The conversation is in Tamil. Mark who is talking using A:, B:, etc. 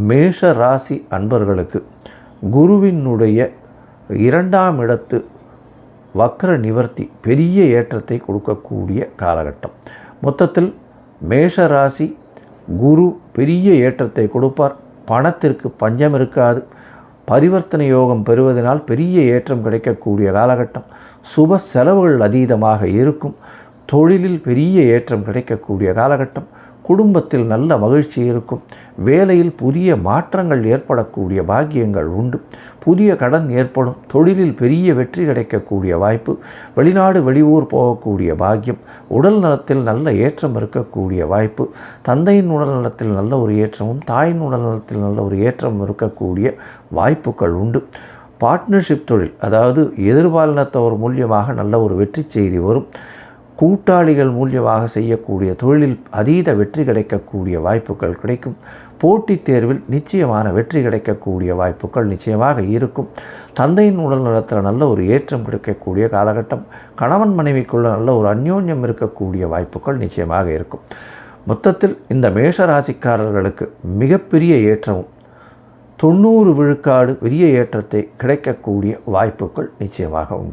A: மேஷ ராசி அன்பர்களுக்கு குருவினுடைய 2ஆம் இடத்து வக்ர நிவர்த்தி பெரிய ஏற்றத்தை கொடுக்கக்கூடிய காலகட்டம். மொத்தத்தில் மேஷ ராசி குரு பெரிய ஏற்றத்தை கொடுப்பார். பணத்திற்கு பஞ்சம் இருக்காது. பரிவர்த்தனை யோகம் பெறுவதனால் பெரிய ஏற்றம் கிடைக்கக்கூடிய காலகட்டம். சுப செலவுகள் அதீதமாக இருக்கும். தொழிலில் பெரிய ஏற்றம் கிடைக்கக்கூடிய காலகட்டம். குடும்பத்தில் நல்ல மகிழ்ச்சி இருக்கும். வேலையில் புதிய மாற்றங்கள் ஏற்படக்கூடிய பாக்கியங்கள் உண்டு. புதிய கடன் ஏற்படும். தொழிலில் பெரிய வெற்றி கிடைக்கக்கூடிய வாய்ப்பு. வெளிநாடு வெளியூர் போகக்கூடிய பாக்கியம். உடல் நலத்தில் நல்ல ஏற்றம் இருக்கக்கூடிய வாய்ப்பு. தந்தையின் உடல் நலத்தில் நல்ல ஒரு ஏற்றமும் தாயின் உடல் நலத்தில் நல்ல ஒரு ஏற்றமும் இருக்கக்கூடிய வாய்ப்புகள் உண்டு. பார்ட்னர்ஷிப் தொழில், அதாவது எதிர்பாலினத்தவர் மூலியமாக நல்ல ஒரு வெற்றி செய்தி வரும். கூட்டாளிகள் மூலியமாக செய்யக்கூடிய தொழிலில் அதீத வெற்றி கிடைக்கக்கூடிய வாய்ப்புகள் கிடைக்கும். போட்டித் தேர்வில் நிச்சயமான வெற்றி கிடைக்கக்கூடிய வாய்ப்புகள் நிச்சயமாக இருக்கும். தந்தையின் உடல் நலத்தில் நல்ல ஒரு ஏற்றம் கிடைக்கக்கூடிய காலகட்டம். கணவன் மனைவிக்குள்ள நல்ல ஒரு அந்யோன்யம் இருக்கக்கூடிய வாய்ப்புகள் நிச்சயமாக இருக்கும். மொத்தத்தில் இந்த மேஷ ராசிக்காரர்களுக்கு மிகப்பெரிய ஏற்றமும் 90 விழுக்காடு பெரிய ஏற்றத்தை கிடைக்கக்கூடிய வாய்ப்புகள் நிச்சயமாக உண்டு.